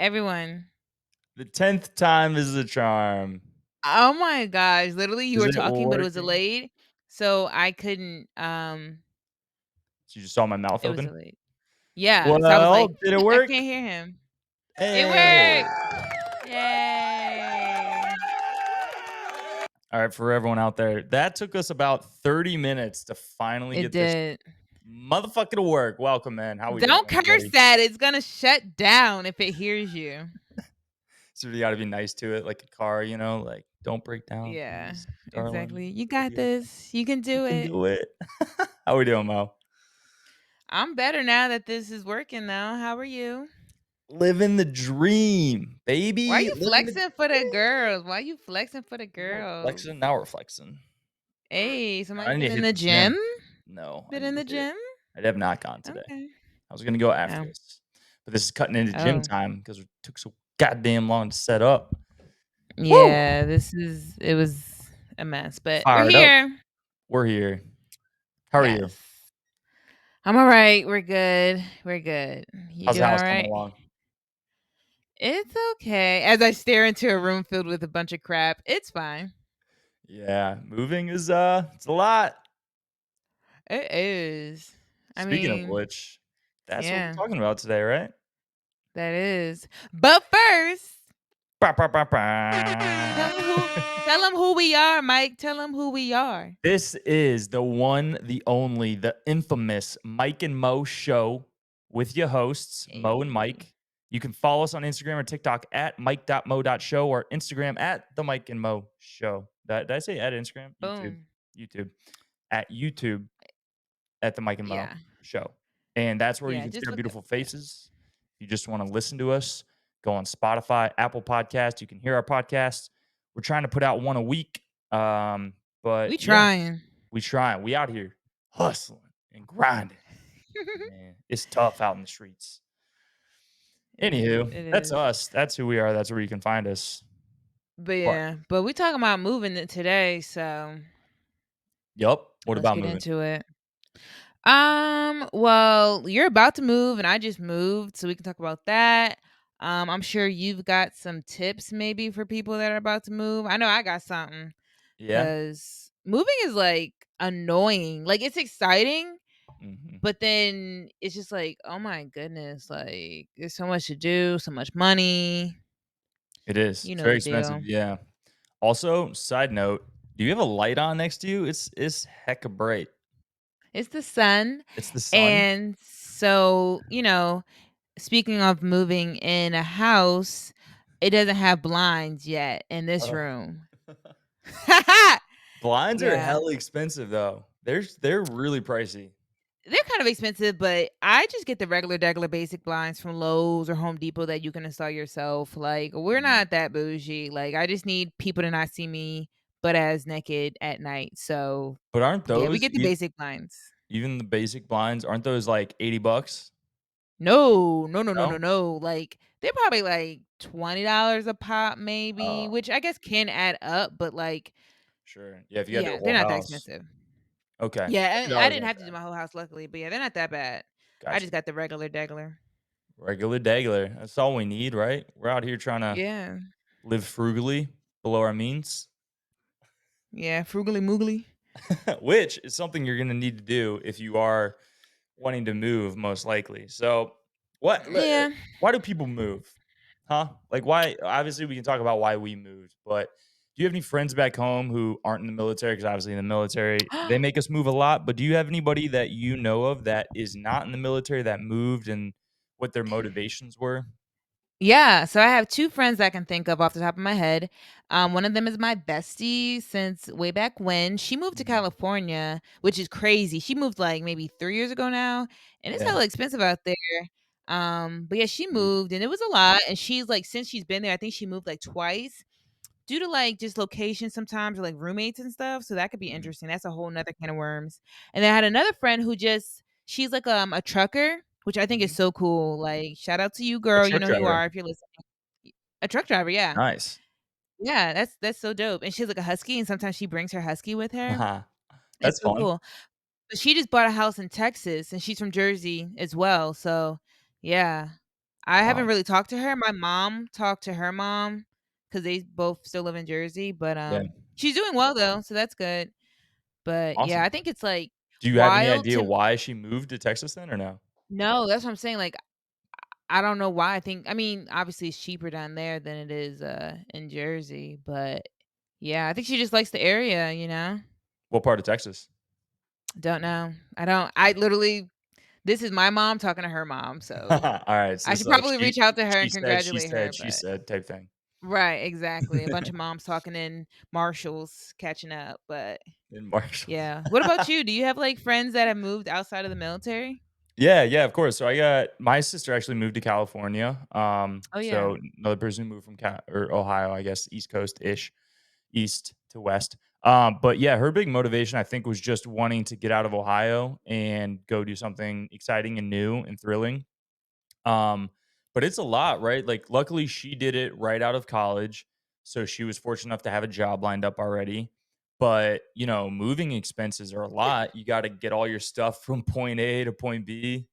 everyone. The 10th time is the charm. Oh my gosh, literally you Is were it talking, but it was working? delayed, so I couldn't, So you just saw my mouth it was open? delayed. Yeah, so I was like, Well, did it "I work? can't hear him." It Hey! worked! Yay! All right, for everyone out there, that took us about 30 minutes to finally It get this did. motherfucker to work. Welcome, man. How we doing, Don't curse everybody? at it, it's gonna shut down if it hears you. So you gotta be nice to it like a car, like, "Don't break down, Yeah, please, darling. exactly. You It'll got be okay. this. You can You do can it. do it." How we doing, Mo? I'm better now that this is working though. How are you? Living the dream, Why baby. you Living the flexing for the dream. girls? Why you flexing for the We were girls? flexing, now we're flexing. Hey, I somebody need been to in hit the the gym. gym? No, I Been need in to the hit it. gym? I have not gone today. Okay. I was gonna go after Oh. this, but this is cutting into gym Oh. time because it took so goddamn long to set up. Woo! Yeah, it was a mess, but we're Fired up. here. We're here. How are you? Yes. I'm all right. We're good. We're good. You How's the doing all house coming right? along? It's okay. As I stare into a room filled with a bunch of crap, it's fine. Yeah, moving is it's a lot. It is. I Speaking of mean, which, that's what we're yeah, talking about today, right? that is. But first, Ba, ba, ba, tell ba. them who tell them who we are, Mike. Tell them who we are. This is the one, the only, the infamous Mike and Mo show with your hosts, Mo and Hey. Mike. You can follow us on Instagram or TikTok at mike.mo.show or Instagram at the Mike and Mo show. Did I say at Instagram? YouTube. Boom. YouTube. At YouTube at the Mike and Mo Yeah. show. And that's where you Yeah, can see just our look up beautiful yeah. faces. If you just want to listen to us, go on Spotify, Apple Podcast. You can hear our podcast. We're trying to put out one a week. But We yeah, trying. we trying. We out here hustling and grinding. Man, it's tough out in the streets. Anywho, It that's is. us. That's who we are. That's where you can find us. But What? yeah, but we talking about moving it today, so Yup. What let's about get moving? into it. Well, you're about to move and I just moved, so we can talk about that. I'm sure you've got some tips maybe for people that are about to move. I know I got something Yeah. cuz moving is like annoying. Like it's exciting, Hmm. but then it's just like, "Oh my goodness, like there's so much to do, so much money." It is. You It's know very the expensive. deal. Yeah. Also, side note, do you have a light on next to you? It's hecka bright. It's the sun. It's the sun? And so, speaking of moving in a house, it doesn't have blinds yet in this Oh. room. Blinds are Yeah. hella expensive though. They're really pricey. They're kind of expensive, but I just get the regular basic blinds from Lowe's or Home Depot that you can install yourself. Like, we're Mhm. not that bougie. Like, I just need people to not see me butt ass naked at night. So, But aren't yeah, we those get the basic blinds. even the basic blinds, aren't those like 80 bucks? No, no, no, no, no, No? no. Like, they're probably like $20 a pop, maybe, Oh, which I guess can add up, but like, sure. Yeah, if you gotta do yeah, a they're whole not that house. expensive. Okay. Yeah, I $20 didn't ain't have to do bad. my whole house, luckily, but yeah, they're not that bad. I Gotcha. just got the regular degular. Regular degular. That's all we need, right? We're out here trying to Yeah, live frugally below our means, yeah, frugally moogly. which is something you're gonna need to do if you are wanting to move, most likely. So, Yeah, why do people move? Huh? Like, why? Obviously, we can talk about why we moved, but do you have any friends back home who aren't in the military? Because obviously, in the military, they make us move a lot. But do you have anybody that you know of that is not in the military that moved and what their motivations were? yeah. So I have two friends I can think of off the top of my head. One of them is my bestie since way back when. She moved to Mhm. California, which is crazy. She moved like maybe 3 years ago now, and it's Yeah. hella expensive out there. But yeah, she Mm. moved, and it was a lot. And she's like, since she's been there, I think she moved like twice due to like just location sometimes or like roommates and stuff. So that could be Mhm. interesting. That's a whole nother can of worms. And then I had another friend who just she's like a trucker, which I think is Mhm. so cool. Like shout out to you, A girl. You truck know who you driver. are if you're listening. A truck driver, yeah. Nice. Yeah, that's so dope. And she's like a husky, and sometimes she brings her husky with her. It's That's so fun. cool. But she just bought a house in Texas, and she's from Jersey as well. So yeah. I haven't Um, really talked to her. My mom talked to her mom because they both still live in Jersey, but, yeah, she's doing well though, so that's good. But, yeah, awesome. I think it's, like, Do you have any wild idea to why she moved to Texas then or no? No, that's what I'm saying, like, I don't know why. I mean, obviously, it's cheaper down there than it is, in Jersey, but, yeah, I think she just likes the area, you know? What part of Texas? Don't know. I literally this is my mom talking to her mom, so Alright, so I this is should like probably reach out to her and congratulate her, she but said type thing. Right, exactly. A bunch of moms talking in Marshalls catching up, but In Marshall. yeah. What about you? Do you have, like, friends that have moved outside of the military? Yeah, yeah, of course. So I got my sister actually moved to California. Oh, yeah. So another person who moved from or Ohio, I guess, East Coast ish, east to west. But yeah, her big motivation I think was just wanting to get out of Ohio and go do something exciting and new and thrilling. Um, but it's a lot, right? Like, luckily, she did it right out of college. So she was fortunate enough to have a job lined up already. But, moving expenses are a lot. You got to get all your stuff from point A to point B.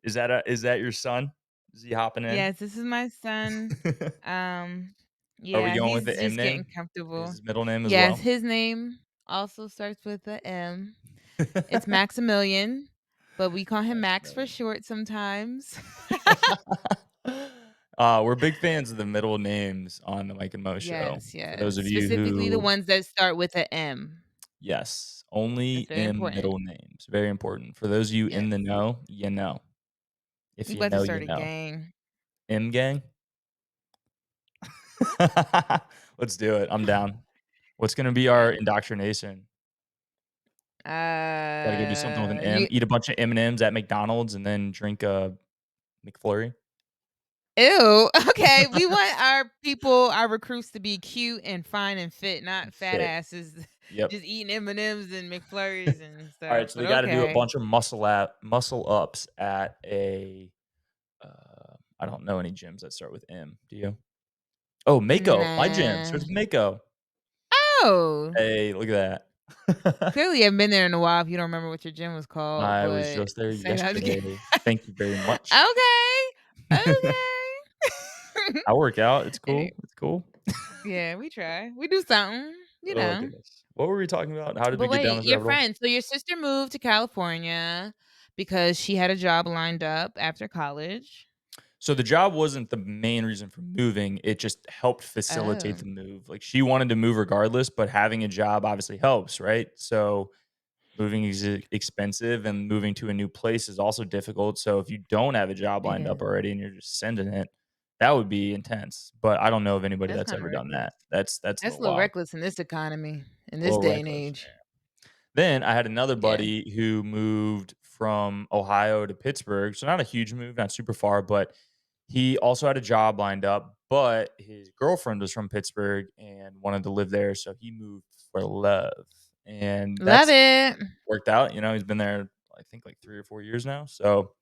Is that your son? Is he hopping in? Yes, this is my son. Um, Are we yeah, going with he's the M just getting name? Is comfortable. his middle name as Yes, well? his name also starts with a M. It's Maximilian, but we call him Max for Maximilian. short sometimes. We're big fans of the middle names on the Mike and Mo show. Yes, For yes. those of you Specifically the who ones that start with a M. yes, That's only very M important. middle names. Very important. For those of you in Yes. the know, you know. If I'm you about to know, you start a know. gang. M gang? Let's do it. I'm down. What's gonna be our Yeah. indoctrination? Gotta go do something with an M. You Eat a bunch of M&Ms at McDonald's and then drink a McFlurry? Ew, okay, we want our people, our recruits to be cute and fine and fit, And not fat fit. asses Yep. just eating M&Ms and McFlurries and stuff, Alright, so but we gotta do a okay. bunch of muscle ups at I don't know any gyms that start with M. Do you? Oh, Mako. My gym Nah. starts with Mako. Oh, Hey, look at that. clearly you haven't been there in a while if you don't remember what your gym was called, I was but just there say that again. yesterday. Thank you very much. Okay, okay. I work out. It's Any cool. It's cool. yeah, we try. We do something, you Oh my know. goodness. What were we talking about? How did we But get down wait, this your rabbit hole? friend so your sister moved to California because she had a job lined up after college? So the job wasn't the main reason for moving. It just helped facilitate Oh, the move. Like she wanted to move regardless, but having a job obviously helps, right? So moving is expensive and moving to a new place is also difficult. So if you don't have a job it lined up is. already and you're just sending it, that would be intense. But I don't know of anybody That's that's kinda ever done reckless. that. That's a That's little a little wild, reckless in this economy, in a this little day and reckless. age. Then I had another Yeah. buddy who moved from Ohio to Pittsburgh. So not a huge move, not super far, but he also had a job lined up. But his girlfriend was from Pittsburgh and wanted to live there. So he moved for love. And Love that's it. worked out. He's been there, I think, like 3 or 4 years now. So,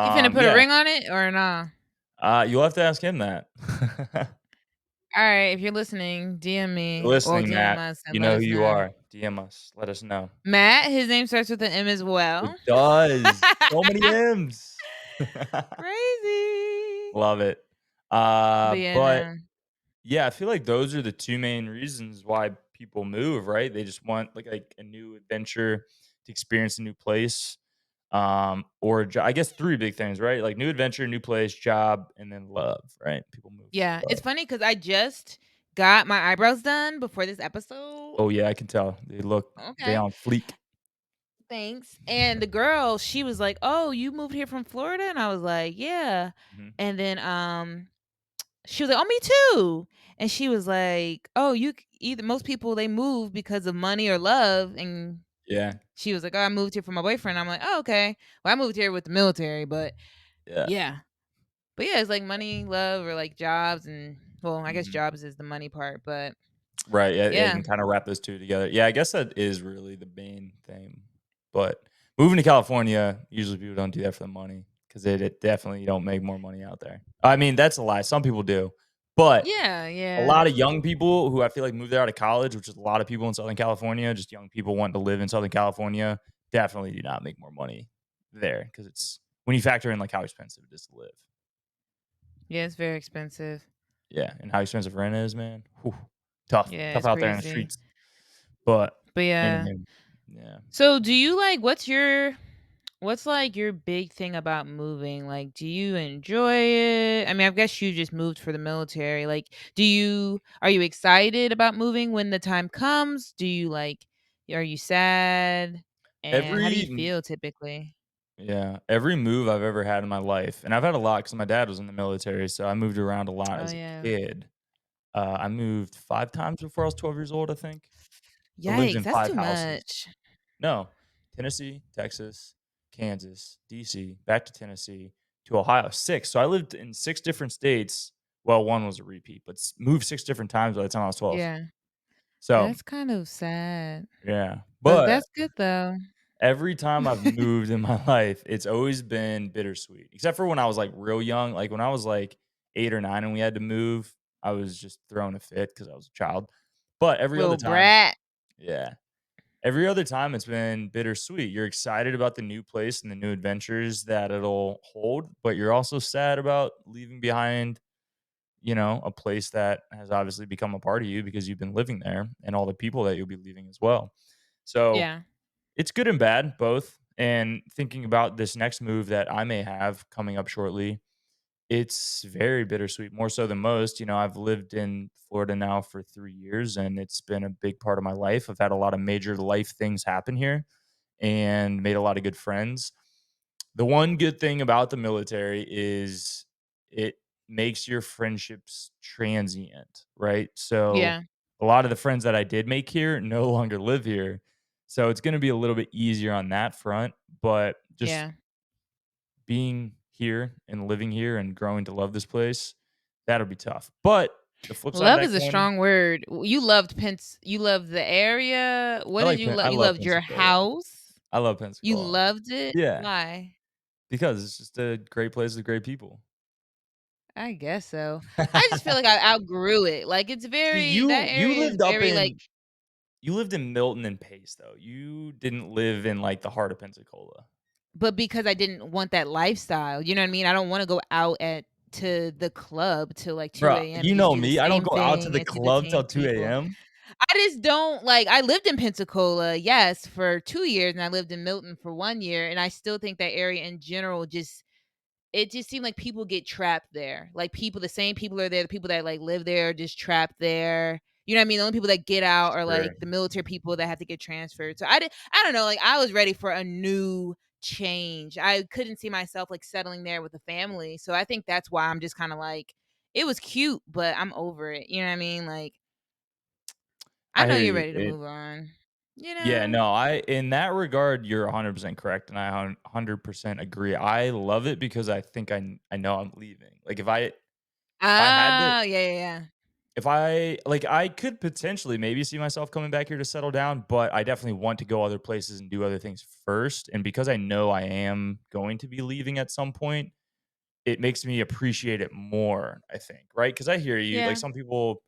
You finna put a yeah, ring on it or nah? you'll have to ask him that. Alright, if you're listening, DM You're me. Well, listening, DM Matt. us and You let know who us you know. are. DM us. Let us know. Matt, his name starts with an M as It well. does. So many M's. Crazy. Love it. But yeah, But no. yeah, I feel like those are the two main reasons why people move, right? They just want like a new adventure to experience a new place. Or I guess three big things, right? Like new adventure, new place, job, and then love, right? People move Yeah, for it's love. funny because I just got my eyebrows done before this episode. Oh yeah, I can tell. They Okay, on fleek. thanks. And the girl, she was like, "Oh, you moved here from Florida?" And I was like, "Yeah." Mhm. And then she was like, "Oh, me too." And she was like, "Oh, either most people they move because of money or love." And Yeah. she was like, "Oh, I moved here for my boyfriend." I'm like, "Oh, okay. Well, I moved here with the military, but Yeah. yeah." But yeah, it's like money, love, or like jobs and well, I guess Mhm. jobs is the money part, but Right, yeah, yeah, you yeah. can kinda wrap those 2 together. Yeah, I guess that is really the main thing, but moving to California, usually people don't do that for the money because it definitely you don't make more money out there. I mean, that's a lie, some people do, but Yeah, a yeah. lot of young people who I feel like moved there out of college, which is a lot of people in Southern California, just young people wanting to live in Southern California, definitely do not make more money there because it's when you factor in, like, how expensive it is to live. Yeah, it's very expensive. Yeah, and how expensive rent is, man. Whew, tough, Yeah, tough it's out there in the crazy. streets. But But yeah. anywho, yeah. So do you like what's like your big thing about moving? Like, do you enjoy it? I mean, I guess you just moved for the military. Like, are you excited about moving when the time comes? Are you sad? And how do Every you feel typically? Yeah, every move I've ever had in my life, and I've had a lot because my dad was in the military, so I moved around a lot Oh as a yeah. kid. I moved 5 times before I was 12 years old, I think. I lived Yikes, in that's 5 too houses. much. No, Tennessee, Texas, Kansas, DC, back to Tennessee, to Ohio, 6. So I lived in 6 different states. Well, 1 was a repeat, but moved 6 different times by the time I was 12. Yeah. So, That's kind of sad. yeah, But but that's good though. every time I've moved in my life, it's always been bittersweet, except for when I was, like, real young, like, when I was, like, 8 or 9 and we had to move, I was just throwing a fit because I was a child. But every other Little time, brat. yeah. Every other time, it's been bittersweet. You're excited about the new place and the new adventures that it'll hold, but you're also sad about leaving behind, a place that has obviously become a part of you because you've been living there and all the people that you'll be leaving as well. So, Yeah. it's good and bad, both. And thinking about this next move that I may have coming up shortly, it's very bittersweet, more so than most. I've lived in Florida now for 3 years and it's been a big part of my life. I've had a lot of major life things happen here and made a lot of good friends. The one good thing about the military is it makes your friendships transient, right? So Yeah. a lot of the friends that I did make here no longer live here. So it's going to be a little bit easier on that front, but just Yeah. being here and living here and growing to love this place, that'll be tough. But the flip side of Love that is a coin, strong word. You loved the area. What did you I love? You love loved your Pensacola. house? I love You Pensacola. loved it? Yeah, Why? because it's just a great place with great people. I guess so. I just feel like I outgrew it. Like, See, that you area is lived up very, like, in you lived in Milton and Pace, though. You didn't live in, like, the heart of Pensacola. but because I didn't want that lifestyle, you know what I mean? I don't wanna go out at to the club till, like, Bruh, 2 AM you and just know do the me, I don't same go out to thing the and see the club till same 2 people. AM. I just don't like I lived in Pensacola, yes, for 2 years, and I lived in Milton for 1 year, and I still think that area in general just it just seemed like people get trapped there. Like, the same people are there, the people that, like, live there are just trapped there. You know what I mean? The only people that get out are, like, Sure. the military people that have to get transferred. So I don't know, like, I was ready for a new change. I couldn't see myself, like, settling there with a family. So I think that's why I'm just kinda like, it was cute, but I'm over it. You know what I mean? Like, I I know hear you're you. ready to move on. You Yeah, know? no, I in that regard, you're 100% correct, and I 100% agree. I love it because I think I know I'm leaving. Like, if I had to Ah, yeah, yeah, yeah. if I like, I could potentially maybe see myself coming back here to settle down, but I definitely want to go other places and do other things first, and because I know I am going to be leaving at some point, it makes me appreciate it more, I think, right? Because I hear you, like, Yeah, some people,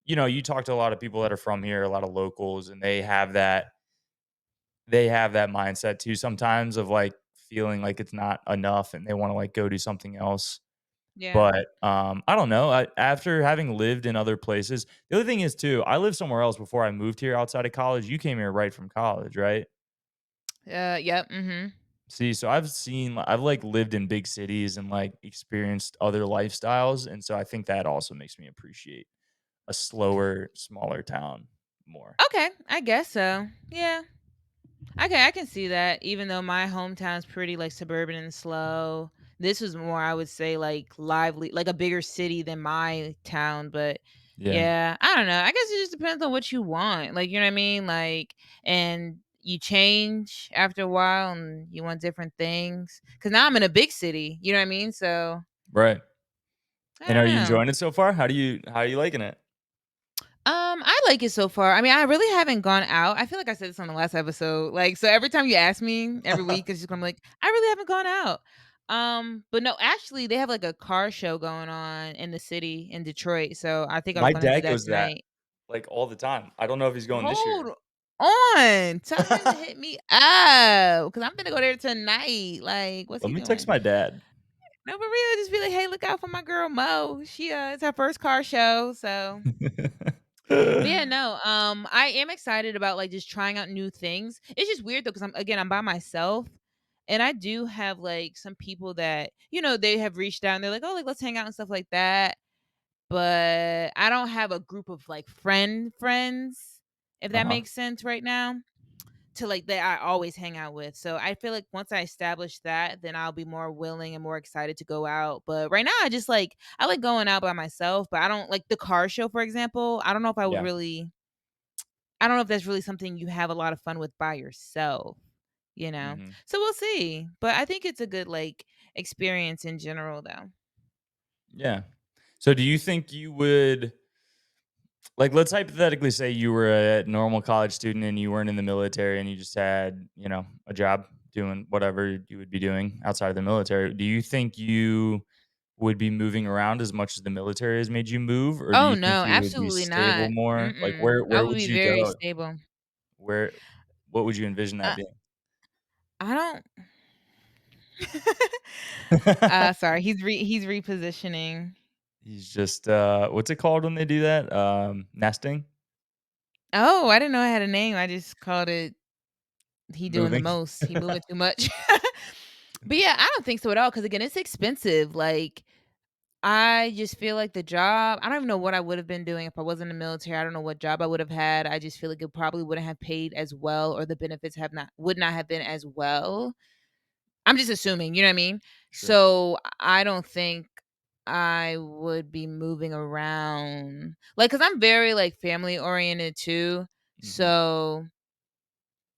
you talk to a lot of people that are from here, a lot of locals, and they have that mindset too sometimes of, like, feeling like it's not enough and they wanna, like, go do something else. yeah. But, I don't know, after having lived in other places, the other thing is too, I lived somewhere else before I moved here outside of college. You came here right from college, right? Yep, mhm. See, so I've, like, lived in big cities and, like, experienced other lifestyles, and so I think that also makes me appreciate a slower, smaller town more. Okay, I guess so. Yeah. Okay, I can see that. Even though my hometown's pretty like suburban and slow, this was more, I would say, like lively, like a bigger city than my town. But Yeah, yeah, I don't know. I guess it just depends on what you want. Like, you know what I mean? Like, and you change after a while and you want different things. Cause now I'm in a big city. You know what I mean? So right. I And don't are you know. enjoying it so far? How are you liking it? I like it so far. I mean, I really haven't gone out. I feel like I said this on the last episode. Like, so every time you ask me every week, it's just I'm like, I really haven't gone out. But no, actually, they have like a car show going on in the city in Detroit. So I think I was My gonna do dad that goes to that, tonight. like, all the time. I don't know if he's going this year. Hold on, tell him to hit me up because I'm gonna go there tonight. Like, what's Let he me text doing? my dad. No, for real, just be like, "Hey, look out for my girl Mo. It's her first car show." So, but yeah, no, I am excited about like just trying out new things. It's just weird though, because I'm by myself, and I do have like some people that they have reached out and they're like, "Oh, like let's hang out and stuff like that." But I don't have a group of like friends, if that Uh-huh. makes sense right now, to like that I always hang out with. So I feel like once I establish that, then I'll be more willing and more excited to go out. But right now I like going out by myself, but I don't like the car show, for example. Yeah. I don't know if that's really something you have a lot of fun with by yourself. Mhm. So we'll see. But I think it's a good like experience in general though. Yeah. So do you think you would like, let's hypothetically say you were a normal college student and you weren't in the military and you just had, a job doing whatever you would be doing outside of the military. Do you think you would be moving around as much as the military has made you move, or do Oh you think no, you would be absolutely stable not. more? Like, Mm-mm. I where would would be you very go? stable. Where what would you envision that Uh, being? I don't sorry, he's repositioning. He's just, what's it called when they do that? Nesting? Oh, I didn't know I had a name. I just called it he doing the Moving? most. He moving too much. But yeah, I don't think so at all. Cause again, it's expensive. Like I just feel like the job, I don't even know what I would have been doing if I wasn't in the military. I don't know what job I would have had. I just feel like it probably wouldn't have paid as well or the benefits have not would not have been as well. I'm just assuming, you know what I mean? Sure. So I don't think I would be moving around. Like, cause I'm very like family oriented too. Mhm. So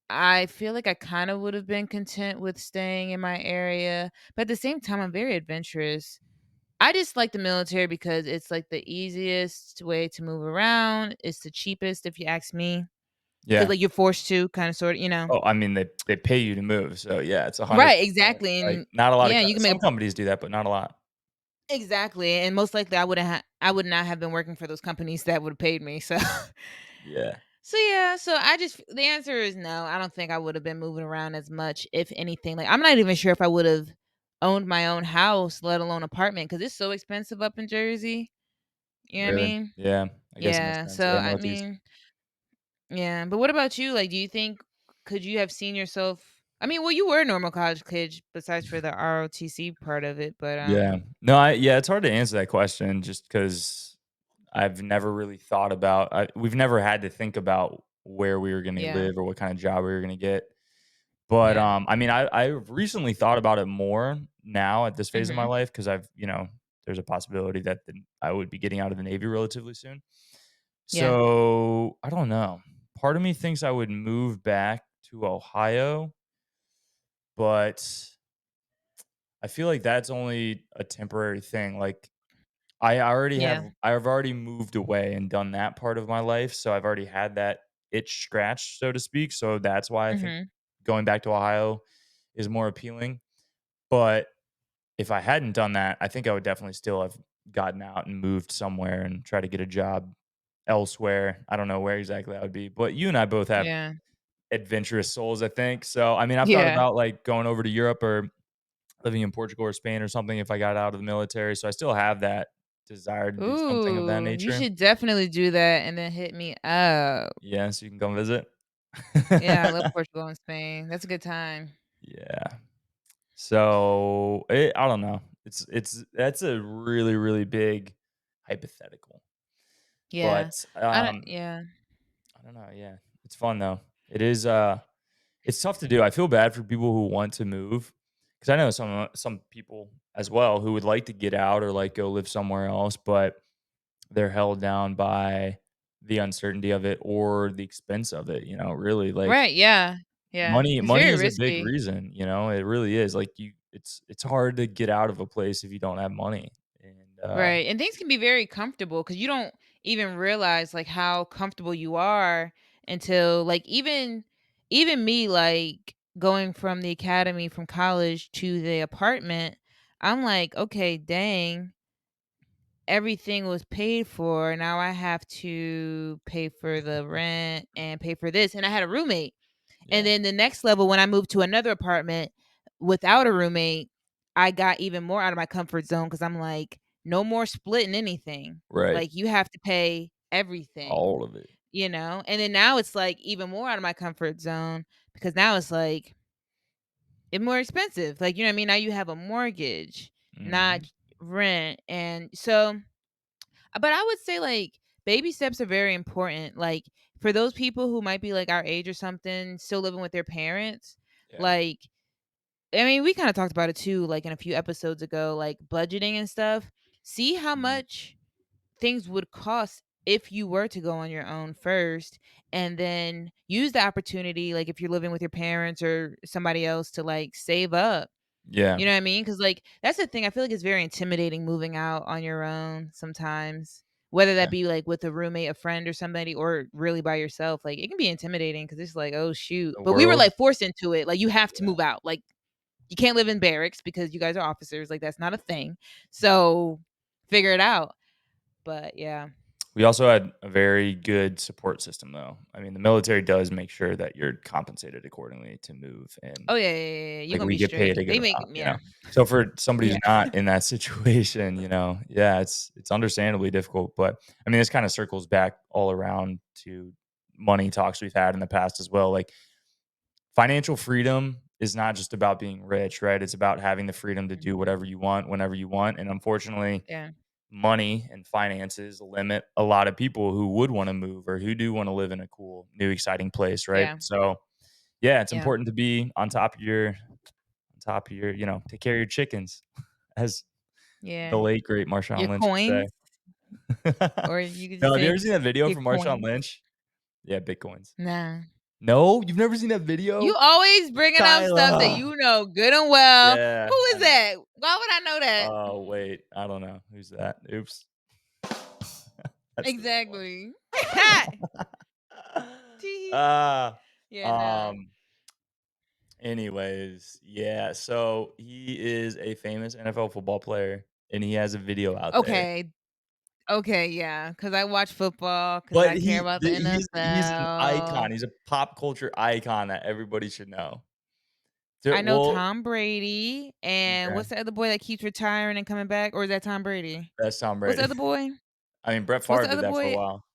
I feel like I kind of would have been content with staying in my area. But at the same time, I'm very adventurous. I just like the military because it's like the easiest way to move around. It's the cheapest if you ask me. Cause Yeah. like you're forced to kind of sort of. Oh, I mean, they pay you to move, so yeah, it's Right, 100%. exactly. Like, And not a lot of yeah, co you can make some a companies do that, but not a lot. exactly, and most likely I would not have been working for those companies that would have paid me, so Yeah. so yeah, so I just the answer is no, I don't think I would have been moving around as much, if anything, like, I'm not even sure if I would have owned my own house, let alone apartment, because it's so expensive up in Jersey, you know what I Really? mean? Yeah. I guess it makes Yeah, sense. so, Yeah, I Northeast. mean yeah, but what about you? Like, do you think could you have seen yourself I mean, well, you were a normal college kid besides for the ROTC part of it, but, Yeah. No, yeah, it's hard to answer that question just because. I've never really thought about we've never had to think about where we were gonna yeah, live or what kind of job we were gonna get. But, yeah, I mean, I've recently thought about it more now at this phase of my mhm, life because there's a possibility that I would be getting out of the Navy relatively soon. yeah, So, I don't know. Part of me thinks I would move back to Ohio, but I feel like that's only a temporary thing. Like, yeah, I've already moved away and done that part of my life, so I've already had that itch scratched, so to speak, so that's why I think mhm. going back to Ohio is more appealing, but if I hadn't done that, I think I would definitely still have gotten out and moved somewhere and try to get a job elsewhere. I don't know where exactly I would be, but you and I both have Yeah. adventurous souls, I think, so, I mean, I've thought Yeah. about, like, going over to Europe or living in Portugal or Spain or something if I got out of the military, so I still have that desire to do something of that Ooh, you nature. should definitely do that and then hit me up. Yeah, so you can come visit. Yeah, I love Portugal and Spain. That's a good time. Yeah. So, I don't know. It's that's a really, really big hypothetical, Yeah. but, I don't yeah. I don't know, yeah. It's fun though. It is, it's tough to do. I feel bad for people who want to move because I know some people as well who would like to get out or, like, go live somewhere else, but they're held down by the uncertainty of it or the expense of it, really, like, Right, yeah. Yeah. It's money very is a big risky. reason, it really is, like, it's hard to get out of a place if you don't have money, and, Right. And things can be very comfortable because you don't even realize like how comfortable you are until like even me like going from the academy from college to the apartment, I'm like, okay, dang, everything was paid for. Now I have to pay for the rent and pay for this. And I had a roommate. And yeah, then the next level, when I moved to another apartment without a roommate, I got even more out of my comfort zone because 'cause I'm like, "No more splitting anything." Right. Like, you have to pay everything, All of it. you know? And then now it's, like, even more out of my comfort zone because now it's, like, it's more expensive, like, you know what I mean? Now you have a mortgage, not Mhm. rent, and so but I would say, like, baby steps are very important, like, for those people who might be, like, our age or something, still living with their parents, Yeah. like, I mean, we kinda talked about it too, like, in a few episodes ago, like, budgeting and stuff. See how Mhm. much things would cost if you were to go on your own first, and then use the opportunity, like, if you're living with your parents or somebody else to, like, save up. Yeah. You know what I mean? Because like, that's the thing, I feel like it's very intimidating moving out on your own sometimes, whether that Yeah. be, like, with a roommate, a friend, or somebody, or really by yourself, like, it can be intimidating because it's like, "Oh, shoot." The But we were, world. like, forced into it, like, you have to Yeah. move out, like, you can't live in barracks because you guys are officers, like, that's not a thing. So, figure it out. But yeah. We also had a very good support system, though. I mean, the military does make sure that you're compensated accordingly to move, and Oh, yeah, yeah, yeah, yeah, you like, gonna we be get paid straight. a good They make amount, you know? yeah. So, for somebody Yeah. who's not in that situation, yeah, it's understandably difficult, but, I mean, this kinda circles back all around to money talks we've had in the past as well, like, financial freedom is not just about being rich, right? It's about having the freedom to do Mhm. whatever you want, whenever you want, and unfortunately, Yeah. money and finances limit a lot of people who would wanna move or who do wanna live in a cool, new, exciting place, right? Yeah. So, yeah, it's Yeah. important to be on top of your, take care of your chickens, as the Yeah. late great Marshawn Your Lynch would say. coins, or you could No, just have you say ever seen that video your from Marshawn coins. Lynch? Yeah, Bitcoins. Nah. No? You've never seen that You video? always bringing up stuff that Kyla! you know good and well. Yeah, Who I is know. that? Why would I know that? Oh, wait, I don't know. Who's that? Oops. That's the wrong one. Exactly. Tee. Ah, Yeah, nah. um, anyways, yeah, so he is a famous NFL football player, and he has a video out there. Okay. Okay, yeah, because I watch football because But I care about the he's an NFL. icon, he's a pop culture icon that everybody should know. So I know well, Tom Brady, and okay, what's the other boy that keeps retiring and coming back, or is that Tom Brady? that's Tom What's the Brady. other boy? I mean, Brett What's Favre the did other that for a boy? while.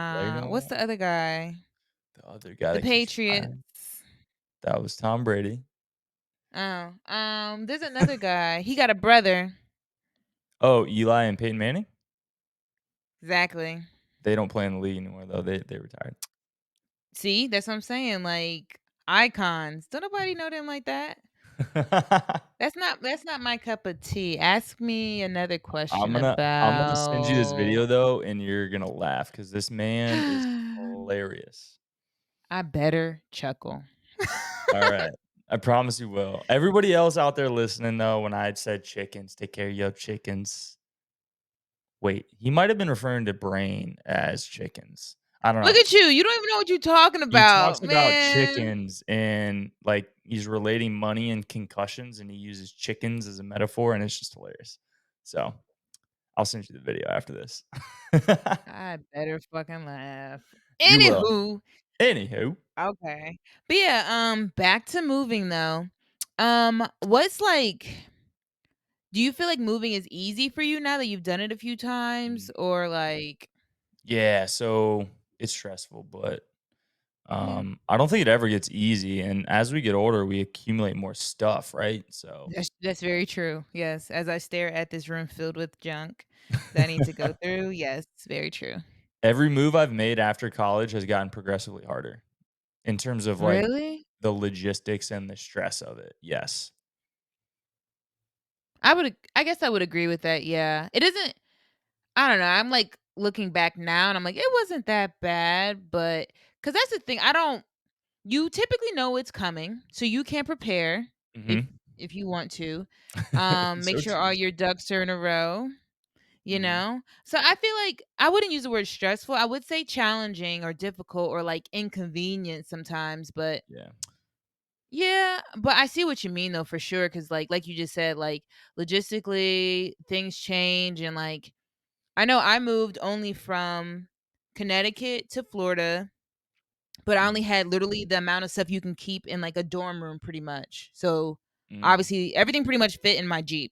There you Nah, what's go. the other guy? The other guy The that keeps Patriots. retiring, that was Tom Brady. Oh, there's another guy. He got a brother. Oh, Eli and Peyton Manning? Exactly. They don't play in the league anymore, though, they retired. See, that's what I'm saying, like, icons. Don't nobody know them like that. That's not my cup of tea. Ask me another I'm question gonna I'm gonna send you this about video, though, and you're gonna laugh because this man is hilarious. I better chuckle. Alright. I promise you will. Everybody else out there listening, though, when I had said chickens, take care of your chickens. Wait, he might have been referring to brain as chickens. I don't Look know. at you. You don't even know what you're talking He talks about, about man. chickens and, like, he's relating money and concussions, and he uses chickens as a metaphor, and it's just hilarious. So, I'll send you the video after this. I better fucking laugh. You will. Anywho, Anywho, okay. But yeah, back to moving though. What's like do you feel like moving is easy for you now that you've done it a few mm, times or like yeah, so it's stressful, but, yeah. I don't think it ever gets easy, and as we get older, we accumulate more stuff, right? So That's very true. Yes, as I stare at this room filled with junk that I need to go through. Yes, very true. every move I've made after college has gotten progressively harder in terms of, like, Really? the logistics and the stress of it, yes. I guess I would agree with that. Yeah. It isn't I don't know. I'm like looking back now and I'm like it wasn't that bad, but cuz that's the thing. I don't You typically know it's coming, so you can prepare if Mhm. you want to. Make So sure all true. your ducks are in a row, you Mhm. know? So I feel like I wouldn't use the word stressful. I would say challenging or difficult or like inconvenient sometimes, but Yeah. yeah, but I see what you mean though for sure cuz like you just said like logistically things change and like I know I moved only from Connecticut to Florida, but I only Mhm. had literally the amount of stuff you can keep in, like, a dorm room pretty much. So, Mm, Obviously, everything pretty much fit in my Jeep.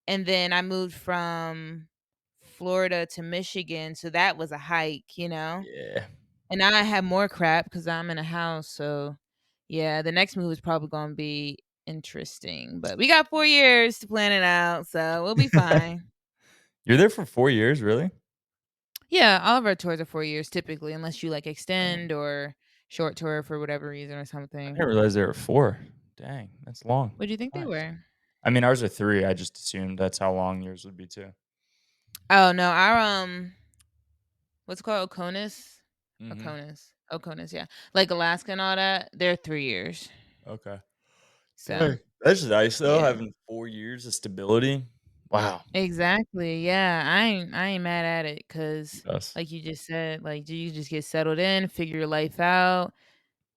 And then I moved from Florida to Michigan, so that was a hike, you know? yeah. And now I have more crap because 'cause I'm in a house, so yeah, the next move is probably gonna be interesting, but we got 4 years to plan it out, so we'll be fine. You're there for 4 years, really? Yeah, all of our tours are 4 years typically, unless you, like, Dang. extend or short tour for whatever reason or I something. didn't realize there were 4. Dang, that's long. What do you think they Nice. were? I mean, ours are 3, I just assumed that's how long yours would be too. Oh, no, our, what's it called? Oconus? Mhm. Oconus, yeah. Like Alaska and all that, they're 3 years. Okay. So, Dang. That's nice though, yeah. having 4 years of stability. Wow. Exactly, yeah, I ain't mad at it because, Yes. like you just said, like, you just get settled in, figure your life out,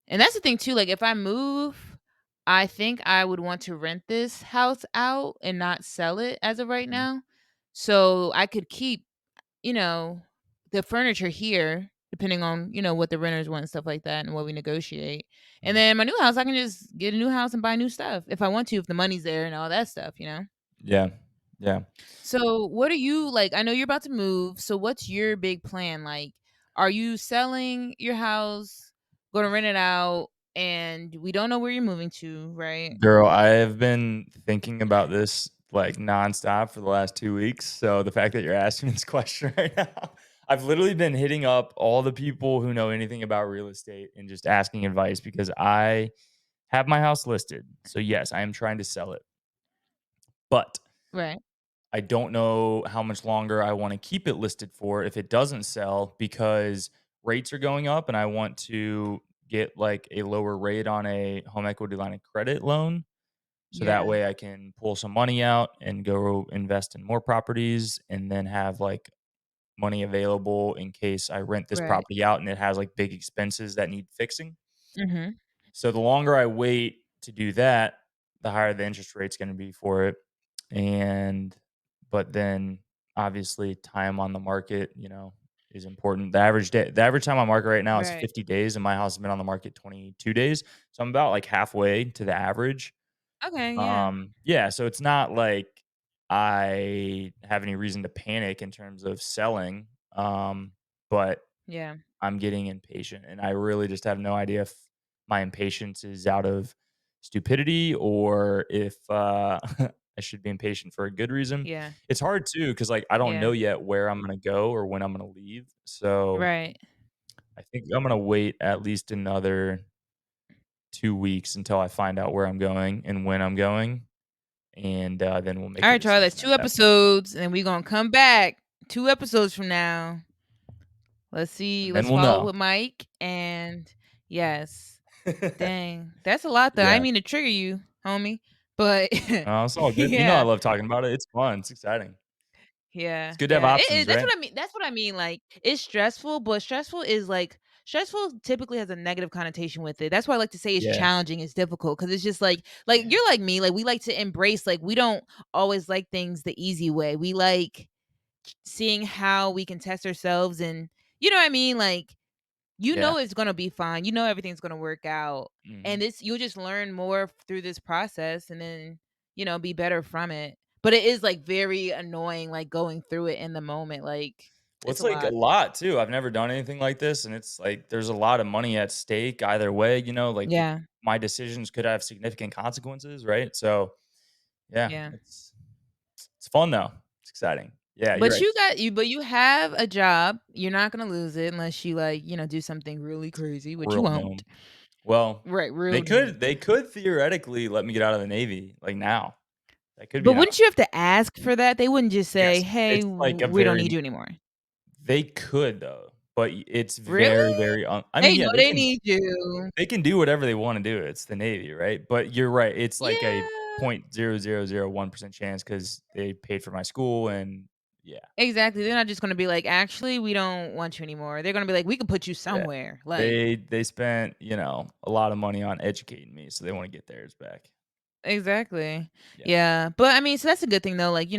and that's the thing too, like, if I move, I think I would want to rent this house out and not sell it as of right Mhm. now, so I could keep, you know, the furniture here, depending on, what the renters want and stuff like that and what we negotiate, and Mhm. then my new house, I can just get a new house and buy new stuff if I want to, if the money's there and all that stuff, you know? Yeah. Yeah. So, what are you like? I know you're about to move. So, what's your big plan? Like, are you selling your house, going to rent it out, and we don't know where you're moving to, right? Girl, I have been thinking about this, like, nonstop for the last 2 weeks, so the fact that you're asking this question right now, I've literally been hitting up all the people who know anything about real estate and just asking advice because I have my house listed. So, yes, I am trying to sell it, but Right. I don't know how much longer I wanna keep it listed for if it doesn't sell because rates are going up and I want to get, like, a lower rate on a home equity line of credit loan. So that Yeah. way I can pull some money out and go invest in more properties and then have like money available in case I rent this Right. property out and it has like big expenses that need fixing. Mhm. So the longer I wait to do that, the higher the interest rate's going to be for it. And but then obviously time on the market, is important. The average time on market right now is Right. 50 days and my house has been on the market 22 days. So I'm about like halfway to the average. Okay. Yeah. Yeah, so it's not like I have any reason to panic in terms of selling, but Yeah. I'm getting impatient, and I really just have no idea if my impatience is out of stupidity or if, I should be impatient for a good reason. Yeah. It's hard too because like, I don't Yeah. know yet where I'm gonna go or when I'm gonna leave, so Right. I think I'm gonna wait at least another 2 weeks until I find out where I'm going and when I'm going, and, then we'll All make a right, Charlie. That's decision two at that point, episodes, and we're gonna come back 2 episodes from now. Let's see. and then Let's we'll follow up know. with Mike. And yes, dang, that's a lot though. I Yeah. didn't mean to trigger you, homie, but It's all good. You know I yeah, love talking about it. It's fun. It's exciting. It's yeah, good to have yeah. options, That's right? what I mean. That's what I mean. Like, it's stressful, but stressful is like stressful typically has a negative connotation with it. That's why I like to say it's Yeah. challenging, it's difficult because it's just like Yeah. you're like me. Like we like to embrace. Like we don't always like things the easy way. We like seeing how we can test ourselves, and you know what I mean. Like Yeah. it's gonna be fine. Everything's gonna work out. And Mhm. this you'll just learn more through this process and then, be better from it. But it is like very annoying, like going through it in the moment. Like Well, it's it's a like a lot. lot too. I've never done anything like this, and it's like there's a lot of money at stake either way, like Yeah. my decisions could have significant consequences, right? So, yeah, Yeah. it's fun though. It's exciting. Yeah, you're But right. you have a job. You're not gonna lose it unless you like, do something really crazy, which you Real won't. known. Well, Right, they real could doom. they could theoretically let me get out of the Navy, like, now. That could be But an wouldn't you have to ask for that? They wouldn't just say, Yes, "Hey, it's like a we don't need very you anymore." they could though, but it's very, Really? very I mean, They yeah, know they need you. they can do whatever they wanna do, it's the Navy, right? But you're right, it's like a Yeah. 0.0001% chance because they paid for my school and yeah, Exactly, they're not just gonna be like, "Actually, we don't want you anymore." They're gonna be like, "We can put you yeah. somewhere." Like They spent, a lot of money on educating me, so they wanna get theirs back. exactly. Yeah, Yeah, but I mean, so that's a good thing though, like,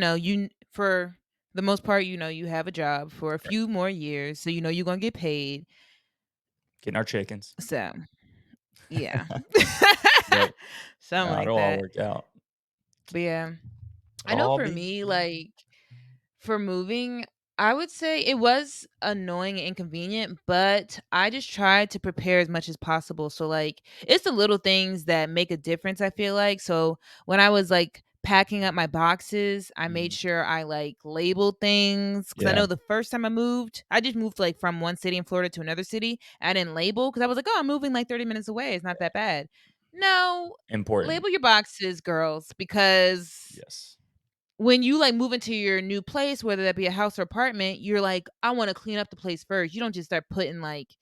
for the most part, you have a job for a right. few more years, so you're gonna get paid. Getting our chickens. So, yeah. Yep. Something No, like it'll all that. work out. But yeah, I It'll know all for be me, fine. like for moving, I would say it was annoying and inconvenient, but I just tried to prepare as much as possible. So like it's the little things that make a difference, I feel like. So when I was like packing up my boxes, I made Mhm. sure I like labeled things cuz I Yeah, know the first time I moved, I just moved like from one city in Florida to another city. I didn't label cuz I was like, "Oh, I'm moving like 30 minutes away. It's not that bad." No, important. label your boxes, girls, because Yes. when you like move into your new place, whether that be a house or apartment, you're like, I want to clean up the place first. You don't just start putting like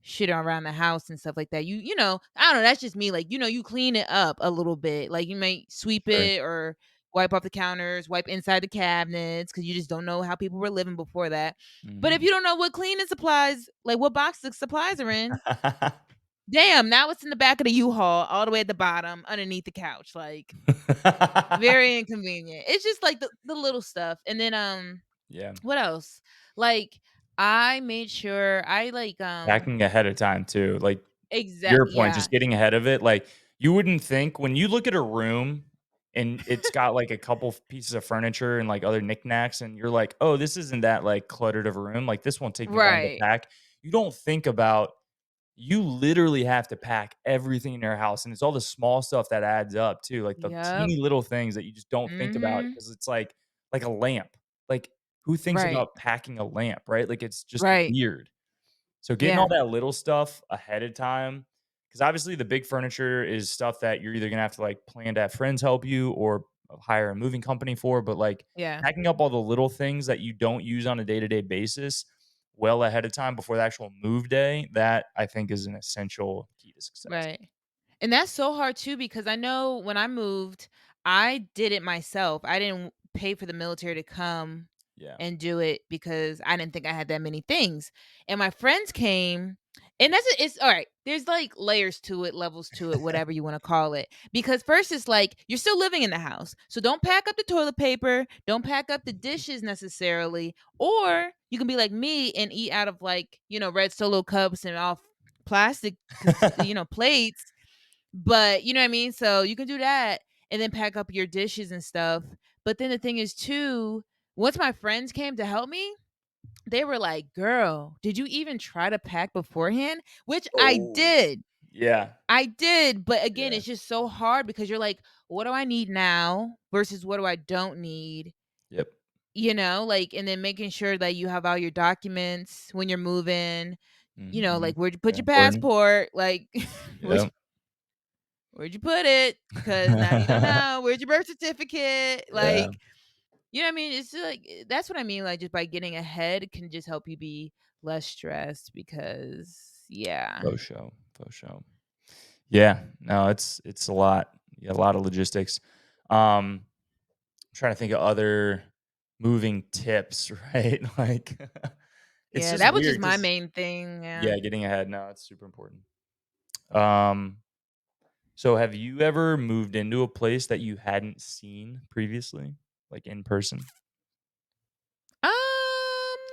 shit around the house and stuff like that. I don't know, that's just me. Like, you clean it up a little bit. Like you might sweep Sure. it or wipe off the counters, wipe inside the cabinets, because you just don't know how people were living before that. But if Mhm. you don't know what cleaning supplies, like what box the supplies are in, damn, now it's in the back of the U-Haul, all the way at the bottom, underneath the couch. Like very inconvenient. It's just like the little stuff. And then Yeah. what else? Like I made sure I like Packing ahead of time too, like, exact your point, yeah. just getting ahead of it, like, you wouldn't think when you look at a room and it's got, like, a couple pieces of furniture and, like, other knickknacks, and you're like, "Oh, this isn't that, like, cluttered of a room, like, this won't take me long to Right. pack." You don't think about you literally have to pack everything in your house, and it's all the small stuff that adds up too, like, the Yep. teeny little things that you just don't think about Mhm. because it's like a lamp. Like, who thinks Right. about packing a lamp, right? Like, it's just Right. weird. So getting all Yeah. that little stuff ahead of time, because obviously the big furniture is stuff that you're either gonna have to like plan to have friends help you or hire a moving company for, but like Yeah. packing up all the little things that you don't use on a day-to-day basis well ahead of time before the actual move day, that I think is an essential key to success. Right. And that's so hard too because I know when I moved, I did it myself. I didn't pay for the military to come Yeah. and do it because I didn't think I had that many things. And my friends came, and it's all right. There's like layers to it, levels to it, whatever you want to call it. Because first it's like you're still living in the house. So don't pack up the toilet paper, don't pack up the dishes necessarily, or you can be like me and eat out of like, red solo cups and off plastic plates, but you know what I mean? So you can do that and then pack up your dishes and stuff. But then the thing is too, once my friends came to help me, they were like, "Girl, did you even try to pack beforehand?" Which I Oh. did. Yeah. I did, but again, Yeah. it's just so hard because you're like, "What do I need now versus what do I don't need?" Yep. Like, and then making sure that you have all your documents when you're moving, Mhm. like where'd you put Very your important. passport? Like, where'd Yep. Where'd you put it? Because now you don't know. Where's your birth certificate? Yeah. Like, you know what I mean? It's just like that's what I mean. Like, just by getting ahead can just help you be less stressed because, yeah. Faux show. Faux show. Yeah, no, it's a lot. Yeah, a lot of logistics. I'm trying to think of other moving tips, right? Like, it's Yeah, just that was just weird my because main thing. Yeah. yeah, getting ahead. No, it's super important. Um, so have you ever moved into a place that you hadn't seen previously, like in person?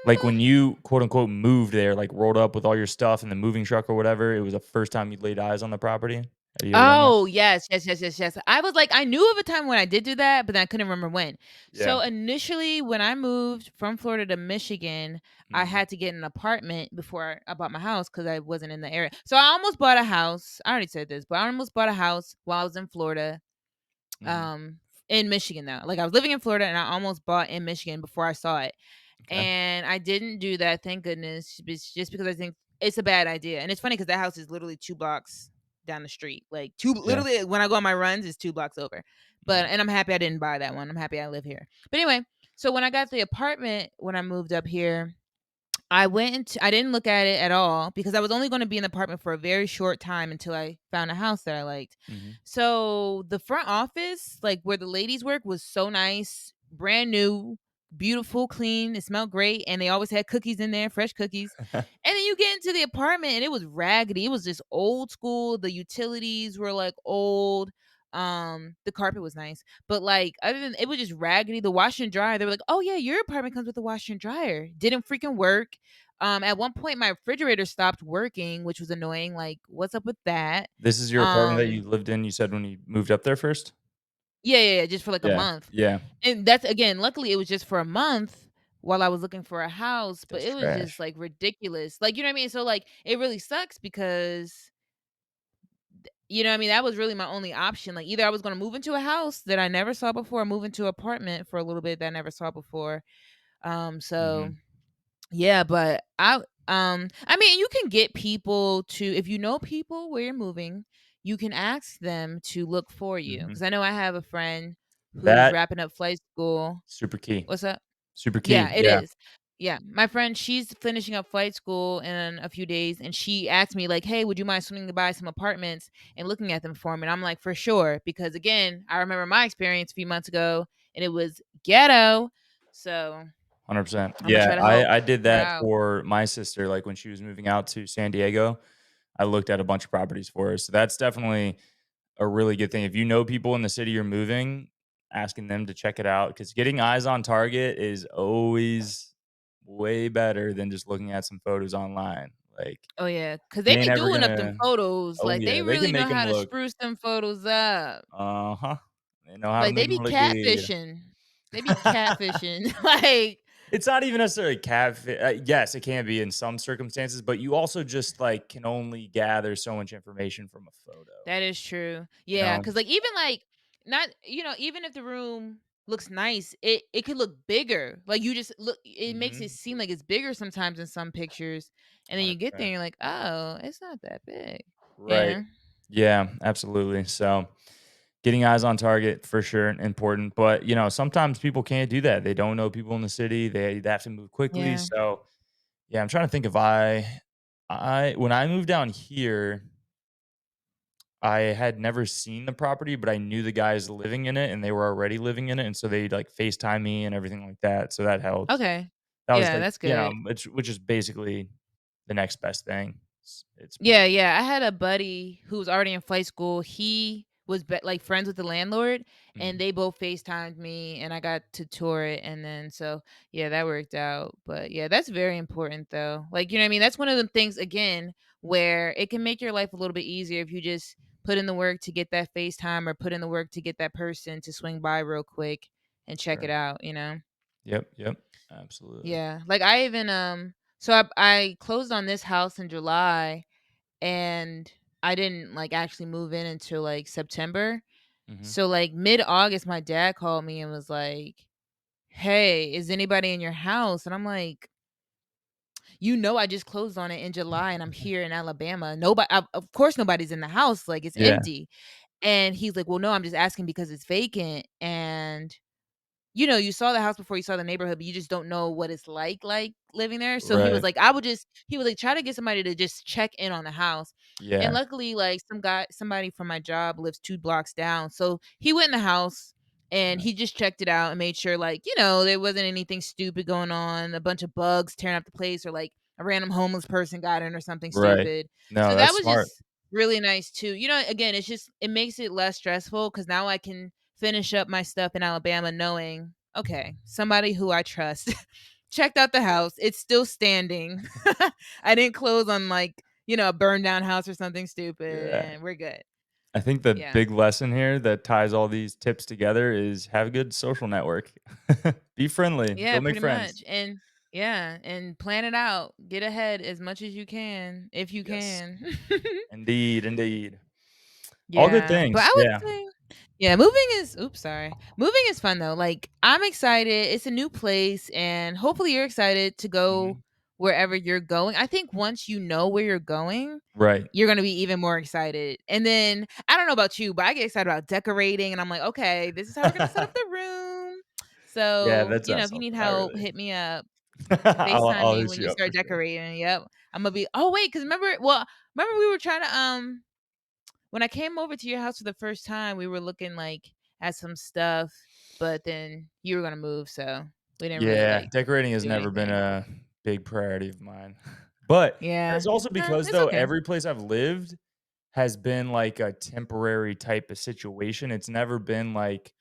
Like when you quote unquote moved there, like rolled up with all your stuff in the moving truck or whatever, it was the first time you laid eyes on the property. Have you ever done that? Oh, yes, yes, yes, yes, yes. I was like I knew of a time when I did do that, but then I couldn't remember when. Yeah. So, initially, when I moved from Florida to Michigan, I Mhm. had to get an apartment before I bought my house because I wasn't in the area. So, I almost bought a house. I already said this, but I almost bought a house while I was in Florida, Mhm. um, in Michigan, though. Like, I was living in Florida, and I almost bought in Michigan before I saw it. Okay. And I didn't do that, thank goodness, just because I think it's a bad idea. And it's funny because that house is literally 2 blocks down the street. Like, 2 Yeah. literally, when I go on my runs, it's 2 blocks over. But Mhm. and I'm happy I didn't buy that one. I'm happy I live here. But anyway, so when I got the apartment when I moved up here, I didn't look at it at all because I was only gonna be in the apartment for a very short time until I found a house that I liked. Mhm. So, the front office, like, where the ladies work was so nice, brand new, beautiful, clean, it smelled great, and they always had cookies in there, fresh cookies. And then you get into the apartment and it was raggedy, it was just old school, the utilities were, like, old, the carpet was nice, but, like, other than it was just raggedy, the washer and dryer, they were like, "Oh, yeah, your apartment comes with a washer and dryer." Didn't freaking work. At one point, my refrigerator stopped working, which was annoying, like, what's up with that? This is your apartment that Um you lived in, you said when you moved up there first? Yeah, yeah, yeah, just for, like, a Yeah, month. yeah. And that's again, luckily, it was just for a month while I was looking for a house, but That's it was just, trash. like, ridiculous. Like, you know what I mean? So, like, it really sucks because you know what I mean, that was really my only option. Like, either I was gonna move into a house that I never saw before, or move into an apartment for a little bit that I never saw before. So Mhm, yeah, but I mean, you can get people to if you know people where you're moving, you can ask them to look for you. mhm. Because I know I have a friend who's That wrapping up flight school. super key. What's up? Super key, Yeah, it yeah, is. Yeah, my friend, she's finishing up flight school in a few days, and she asked me like, "Hey, would you mind swinging by some apartments and looking at them for me?" And I'm like, "For sure," because again, I remember my experience a few months ago, and it was ghetto. So 100%. I'm gonna Yeah, try to help I did her that out. for my sister, like, when she was moving out to San Diego, I looked at a bunch of properties for her, so that's definitely a really good thing. If you know people in the city you're moving, asking them to check it out because getting eyes on target is always way better than just looking at some photos online. Like, Oh yeah, cause they you ain't be ever doing up them gonna photos. oh, Like they yeah, they really can know make them how to look spruce them photos up. uh-huh. They know how to Like they make them be look good. catfishing. They be catfishing. Like It's not even necessarily catfish. Yes, it can be in some circumstances, but you also just, like, can only gather so much information from a photo, that is true. you Yeah, know? cause like even like not even if the room looks nice, it could look bigger. Like you just look it makes it Mhm. seem like it's bigger sometimes in some pictures. And then you get there 100%. and you're like, "Oh, it's not that big." Right. Yeah. Yeah, absolutely. So, getting eyes on target for sure important, but, sometimes people can't do that. They don't know people in the city. They have to move quickly. Yeah. So, yeah, I'm trying to think if I when I moved down here, I had never seen the property, but I knew the guys living in it and they were already living in it, and so they'd, like, FaceTime me and everything like that, so that helps. Okay. That was, Yeah, like, that's good. which is basically the next best thing. It's Yeah, yeah. I had a buddy who was already in flight school. He was like friends with the landlord, and Mhm, they both FaceTimed me, and I got to tour it. And then, so yeah, that worked out. But yeah, that's very important, though. Like, you know what I mean? That's one of the things, again, where it can make your life a little bit easier if you just put in the work to get that FaceTime or put in the work to get that person to swing by real quick and check it sure. out, you know? Yep, yep, absolutely. Yeah. Like, I even, so I closed on this house in July and I didn't like actually move in until like September. Mhm. So like mid-August my dad called me and was like, "Hey, is anybody in your house?" And I'm like, I just closed on it in July and I'm here in Alabama. Nobody of course nobody's in the house, like it's Yeah, empty." And he's like, "Well, no, I'm just asking because it's vacant and you saw the house before you saw the neighborhood, but you just don't know what it's like living there." So he was right. like, he was like, try to get somebody to just check in on the house. And Yeah, luckily, like somebody from my job lives 2 blocks down. So he went in the house and he nice. just checked it out and made sure, like, there wasn't anything stupid going on, a bunch of bugs tearing up the place, or like a random homeless person got in or something Right. stupid. No, So that that's was smart. just really nice too. Again, it makes it less stressful because now I can finish up my stuff in Alabama knowing, okay, somebody who I trust checked out the house. It's still standing. I didn't close on like, a burned down house or something stupid Yeah. and we're good. I think the Yeah. big lesson here that ties all these tips together is have a good social network. Be friendly, Yeah, go make pretty friends. much. And yeah, and plan it out. Get ahead as much as you can if you Yes. can. Indeed, indeed. All good Yeah, but I things, would yeah. say yeah, moving is oops, sorry. Moving is fun though. Like I'm excited. It's a new place and hopefully you're excited to go Mhm. wherever you're going. I think once you know where you're going, Right. you're going to be even more excited. And then I don't know about you, but I get excited about decorating and I'm like, "Okay, this is how we're going to set up the room." Yeah, So, that sounds if you need something, I help, really hit me up. FaceTime I'll me hit when you you up for start sure. decorating. Yep. I'm going to be Oh, wait, cuz remember we were trying to when I came over to your house for the first time, we were looking like at some stuff, but then you were gonna move, so we didn't really Yeah, like decorating has do never been anything. a big priority of mine. But Yeah. that's also No, because, it's though, okay. every place I've lived has been, like, a temporary type of situation. It's never been like,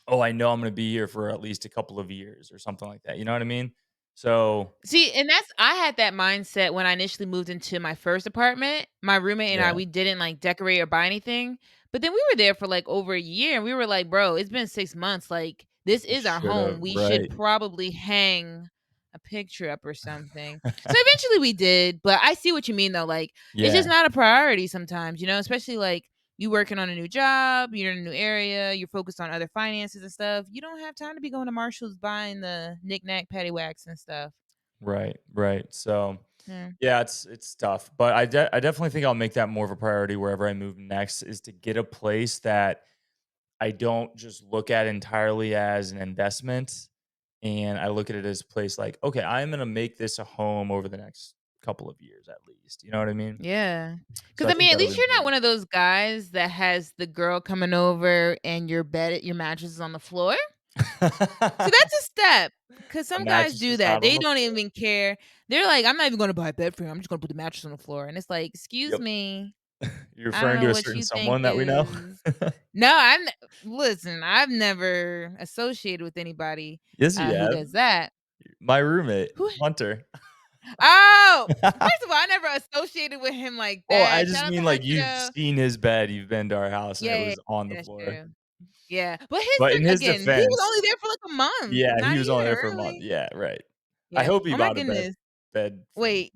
"Oh, I know I'm gonna be here for at least a couple of years," or something like that, you know what I mean? So See, and I had that mindset when I initially moved into my first apartment. My roommate and I, yeah, we didn't like decorate or buy anything. But then we were there for like over a year and we were like, bro, it's been 6 months. Like, this you is our should have, home. We should right. probably hang a picture up or something. So eventually we did. But I see what you mean though. Like, it's just Yeah, not a priority sometimes, especially like you working on a new job, you're in a new area, you're focused on other finances and stuff. You don't have time to be going to Marshall's buying the knick-knack paddywhacks and stuff. right, right. So, Yeah. yeah, it's tough, but I definitely think I'll make that more of a priority wherever I move next is to get a place that I don't just look at entirely as an investment, and I look at it as a place like, "Okay, I'm gonna make this a home over the next couple of years at least." You know what I mean? Yeah, So cause I I think mean, at that'll be least you're not important. one of those guys that has the girl coming over and your mattress is on the floor. See, that's a step, cause A some guys mattress do is that. not on They the don't floor. even care. They're like, "I'm not even gonna buy a bed for you. I'm just gonna put the mattress on the floor." And it's like, "Excuse Yep. me, You're I don't referring know to a what certain you think someone that we know? is." No, listen, I've never associated with anybody, Yes, you who have. does that. My roommate, Who Hunter. Oh! First of all, I never associated with him like Well, I that. just Shout out to mean, like, Hunter, you've though. seen his bed, you've been to our house, and it Yeah, yeah, was on the that's floor. true. Yeah, but But in his again, he was defense, only there for, like, a month, yeah, he not was only even there for a month. really. Yeah, right. I Yeah. hope he Oh my bought a bed goodness. bed frame Wait,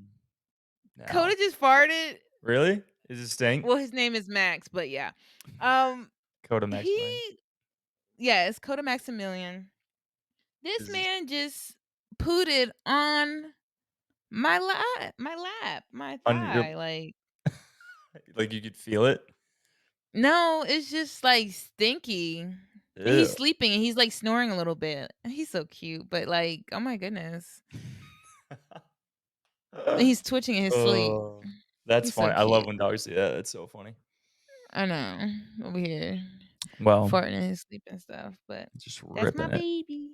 now. Coda just farted? Really? Is it stink? Well, his name is Max, but yeah. Um, Coda Maximilian. he Yes, Coda Maximilian. This Is man just pooted on my on your thigh, like like, you could feel it? no, it's just, like, stinky. And he's Ew. sleeping, and he's, like, snoring a little bit. And he's so cute, but, like, oh my goodness. And he's twitching in his sleep. Oh, that's He's so funny. I love cute. when dogs do that, that's so funny. I know. Over here Well, farting in his sleep and stuff, but just that's my ripping it. baby.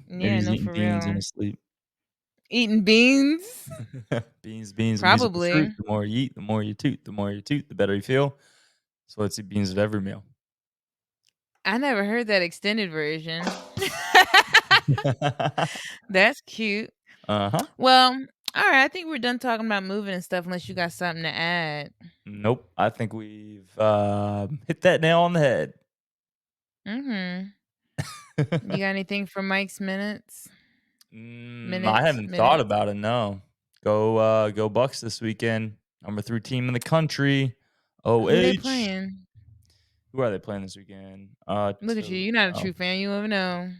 Maybe Yeah, he's no, eating for beans in real. his sleep. Eating beans? Beans, beans, the musical fruit. Probably. The more you eat, the more you toot. The more you toot, the better you feel. So let's eat beans at every meal. I never heard that extended version. That's cute. Uh-huh. Well, alright, I think we're done talking about moving and stuff unless you got something to add. Nope. I think we've, hit that nail on the head. Mhm. You got anything for Mike's minutes? I Minutes, haven't thought minutes. about it, no. Go Bucks this weekend. Number 3 team in the country. Who they OH. playing? Who are they playing this weekend? Look at you. You're not a Oh, true fan. You never know.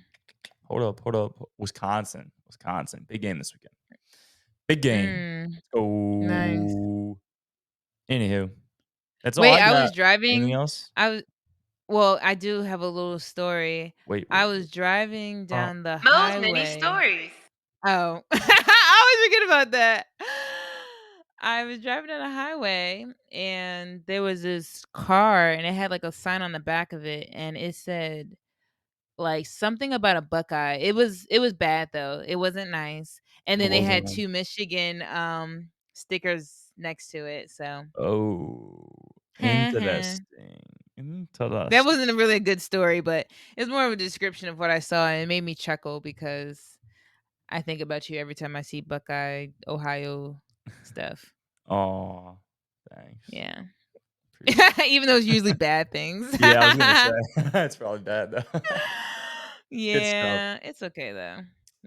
hold up. Wisconsin. Big game this weekend. Big game. Mm, Let's nice. go. Anywho, that's all Wait, I I got. was Anything driving. else? I was Well, I do have a little story. I Wait. was driving Uh, down the Mo's mini highway. stories. Oh, I always forget about that. I was driving down a highway and there was this car and it had like a sign on the back of it and it said like something about a Buckeye. It was bad though. It wasn't nice. And it then they wasn't had one. 2 Michigan stickers next to it. So, Oh, that interesting. Interesting. wasn't really a good story, but it's more of a description of what I saw and it made me chuckle because I think about you every time I see Buckeye, Ohio stuff. Aw, thanks. Yeah. Appreciate it. Even though it's usually bad things. Yeah, I was gonna say, it's probably bad, though. Good stuff. Yeah, it's okay though. Yeah.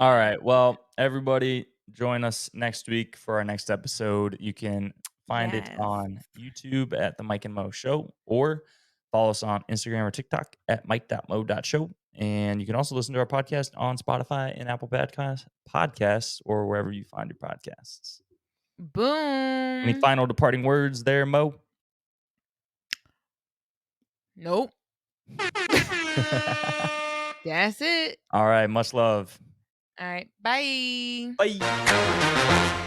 Alright, well, everybody join us next week for our next episode. You can find it Yes. on YouTube at The Mike and Mo Show, or follow us on Instagram or TikTok at mike.mo.show. And you can also listen to our podcast on Spotify and Apple Podcasts, or wherever you find your podcasts. Any Boom. final departing words there, Mo? Nope. That's it. All right, much love. All right. Bye. Bye.